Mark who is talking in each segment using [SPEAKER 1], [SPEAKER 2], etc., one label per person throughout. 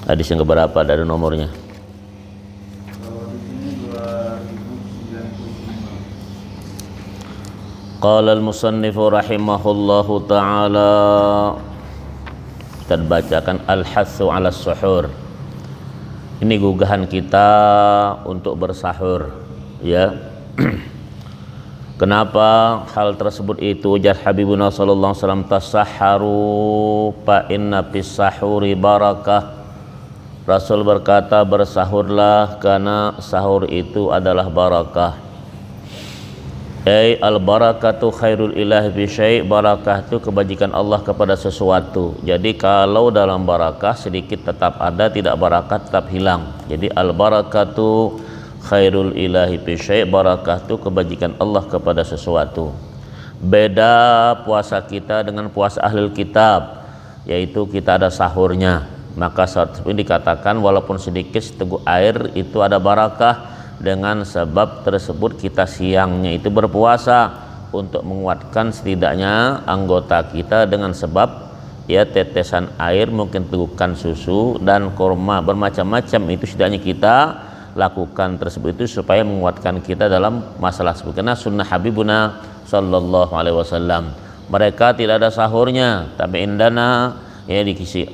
[SPEAKER 1] Hadis yang keberapa dari nomornya?
[SPEAKER 2] Kalau di sini 2095.
[SPEAKER 1] Qala al-musannif rahimahullahu ta'ala, kita bacakan al-hatsu 'ala suhur. Ini gugahan kita untuk bersahur, ya. Kenapa hal tersebut itu? Ujar Habibuna sallallahu alaihi wasallam, tasahharu fa inna fis sahuri barakah. Rasul berkata, bersahurlah karena sahur itu adalah barakah. Al barakatu khairul ilahi bi syai', barakah itu kebajikan Allah kepada sesuatu. Jadi kalau dalam barakah sedikit tetap ada, tidak barakah tetap hilang. Jadi al barakatu khairul ilahi bi syai', barakah itu kebajikan Allah kepada sesuatu. Beda puasa kita dengan puasa ahlul kitab, yaitu kita ada sahurnya. Maka saat ini dikatakan walaupun sedikit seteguk air itu ada barakah. Dengan sebab tersebut kita siangnya itu berpuasa untuk menguatkan setidaknya anggota kita, dengan sebab ya tetesan air, mungkin tegukan susu dan kurma, bermacam-macam itu setidaknya kita lakukan tersebut itu supaya menguatkan kita dalam masalah tersebut. Karena sunnah Habibuna sallallahu alaihi wasallam, mereka tidak ada sahurnya, tapi indana ya di kisi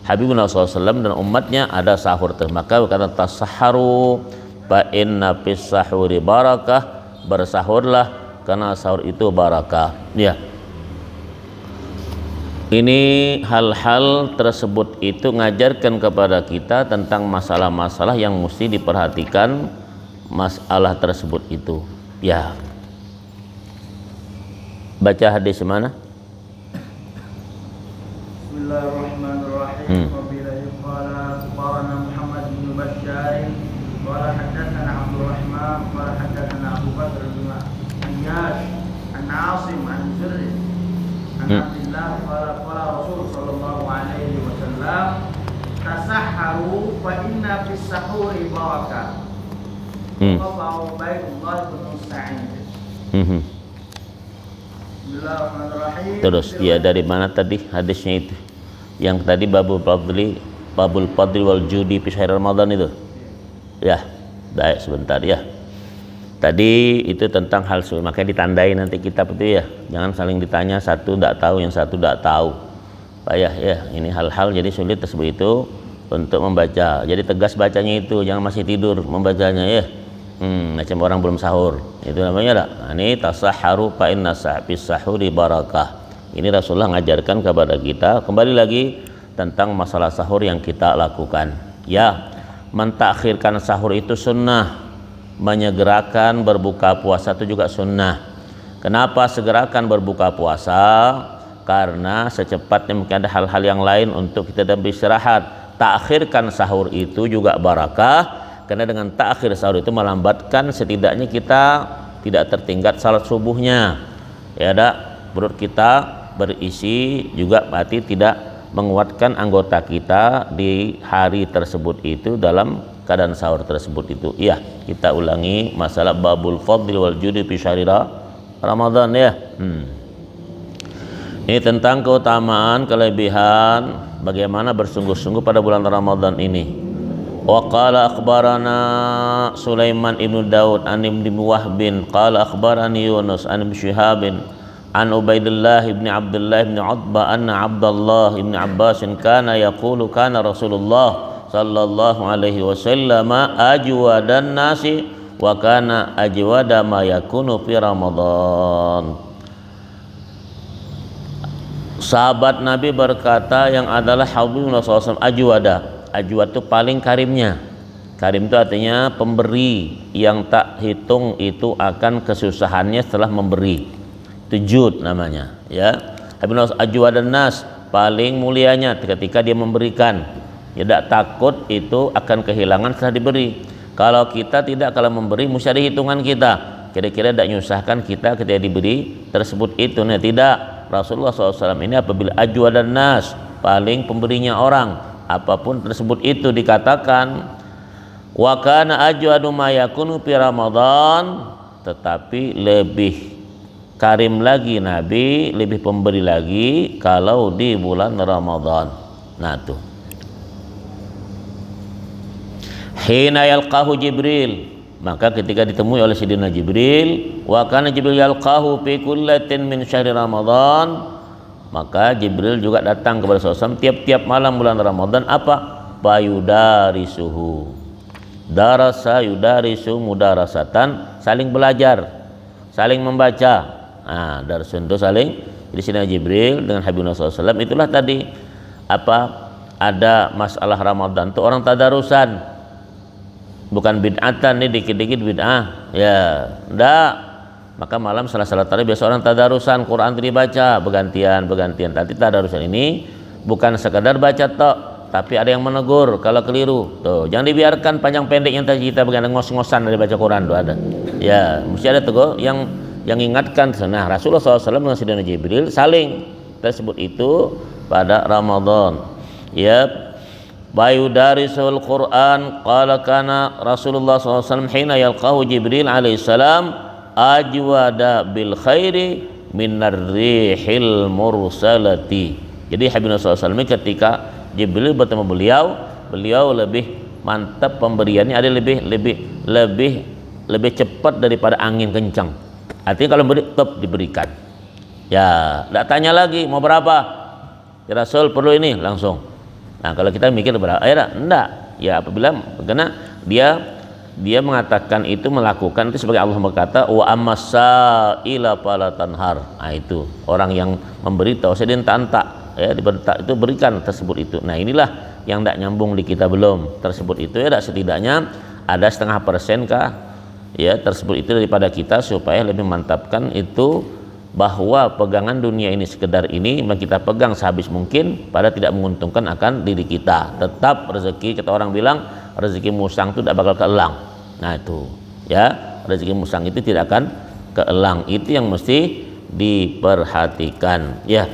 [SPEAKER 1] Habibuna sallallahu alaihi wasallam dan umatnya ada sahur. Maka kata tasahharu fa inna fis sahuri barakah, bersahurlah karena sahur itu barakah. Ya. Ini hal-hal tersebut itu ngajarkan kepada kita tentang masalah-masalah yang mesti diperhatikan masalah tersebut itu. Ya. Baca hadis mana?
[SPEAKER 2] Bismillahirrahmanirrahim. Wabillahi qala qarana Muhammad bin Bashar qala hadatsana Abdul Rahman qala hadatsana Abu Bakr bin Ayyash an Asim an Zurri an Abdullah qala Rasul sallallahu alaihi wasallam tasahharu fa inna fis sahuri barakah. Qala Ubaidullah bin Sa'id. Bismillahirrahmanirrahim.
[SPEAKER 1] Terus dia dari mana tadi hadisnya itu? Yang tadi babul fadli wal judi fi syahr Ramadan itu. Ya, baik sebentar ya. Tadi itu tentang hal makanya ditandai nanti kitab itu ya. Jangan saling ditanya, satu tidak tahu, yang satu tidak tahu. Payah ya, ini hal-hal jadi sulit tersebut itu untuk membaca. Jadi tegas bacanya itu, jangan masih tidur membacanya ya. Macam orang belum sahur. Itu namanya tak? Ini tasahharu fa inna fis sahuri barakah. Ini Rasulullah ngajarkan kepada kita. Kembali lagi tentang masalah sahur yang kita lakukan. Ya. Mentakhirkan sahur itu sunnah, menyegerakan berbuka puasa itu juga sunnah. Kenapa segerakan berbuka puasa? Karena secepatnya mungkin ada hal-hal yang lain untuk kita beristirahat. Takhirkan sahur itu juga barakah, karena dengan takhir sahur itu melambatkan setidaknya kita tidak tertinggal salat subuhnya. Ya ada perut kita berisi juga, berarti tidak menguatkan anggota kita di hari tersebut itu dalam keadaan sahur tersebut itu. Iya, kita ulangi masalah babul fadli wal judi fi syahri Ramadan ya. Ini tentang keutamaan, kelebihan bagaimana bersungguh-sungguh pada bulan Ramadan ini. Wa qala akhbarana Sulaiman ibnu Daud an ibn Wahbin qala akhbarani Yunus an Syihabin an Ubaidillah ibn Abdullah ibn Utbah anna Abdullah ibn Abbas kana yaqulu kana Rasulullah sallallahu alaihi wasallam ajwadan nasi wa kana ajwada ma yakunu fi Ramadan. Sahabat Nabi berkata yang adalah Habibullah SAW, ajwada, ajwad itu paling karimnya. Karim itu artinya pemberi yang tak hitung itu akan kesusahannya setelah memberi. Itu jud namanya ya. Habibullah ajwadan nas, paling mulianya ketika dia memberikan. Tidak takut itu akan kehilangan setelah diberi. Kalau kita tidak, kalau memberi mesti ada hitungan kita. Kira-kira tidak menyusahkan kita ketika diberi tersebut itu. Nah, tidak. Rasulullah SAW ini apabila ajwadan nas, paling pemberinya orang, apapun tersebut itu dikatakan wa kana ajwadu ma yakunu fi Ramadan, tetapi lebih karim lagi Nabi, lebih pemberi lagi kalau di bulan Ramadan. Nah tuh hina yalqahu Jibril, maka ketika ditemui oleh Sayyidina Jibril, wa kana Jibril yalqahu fi kullatin min syahri Ramadan, maka Jibril juga datang kepada SAW tiap-tiap malam bulan Ramadan. Apa? Bayudarisuhu, darasa yudarisu mudarasatan, saling belajar, saling membaca. Nah, darsun itu saling. Jadi Sayyidina Jibril dengan Habibullah SAW itulah tadi apa, ada masalah Ramadan tuh orang tadarusan, bukan bid'atan nih dikit-dikit bid'ah ya, enggak. Maka malam salah tarawih biasa orang tadarusan, Quran dibaca bergantian. Tadi tadarusan ini bukan sekadar baca tok, tapi ada yang menegur kalau keliru. Tuh, jangan dibiarkan panjang pendek yang tadi kita begadang ngos-ngosan dari baca Quran tuh ada. Ya, mesti ada tegur yang ingatkan. Nah, Rasulullah SAW dengan Sayyidina Jibril saling tersebut itu pada Ramadan. Ya, bayudarisul Quran, qala kana Rasulullah SAW hina yalqahu Jibril alaihissalam ajwada bil khairi minar rihil mursalati. Jadi Habibullah SAW ketika Jibril bertemu beliau lebih mantap pemberiannya, ada lebih cepat daripada angin kencang. Artinya kalau beri tetap diberikan. Ya, tidak tanya lagi mau berapa. Ya Rasul perlu ini langsung. Nah, kalau kita mikir berapa, enggak. Ya apabila karena dia mengatakan itu, melakukan itu sebagai Allah berkata wa amasa-ila fala tanhar. Nah, itu orang yang memberitahu saya tanta ya, diberita itu berikan tersebut itu. Nah, inilah yang tidak nyambung di kita belum tersebut itu ya, setidaknya ada 0,5% kah ya tersebut itu daripada kita, supaya lebih mantapkan itu bahwa pegangan dunia ini sekedar ini kita pegang sehabis mungkin, pada tidak menguntungkan akan diri kita. Tetap rezeki, kata orang bilang rezeki musang itu tidak bakal keelang. Nah itu ya, rezeki musang itu tidak akan keelang, itu yang mesti diperhatikan ya.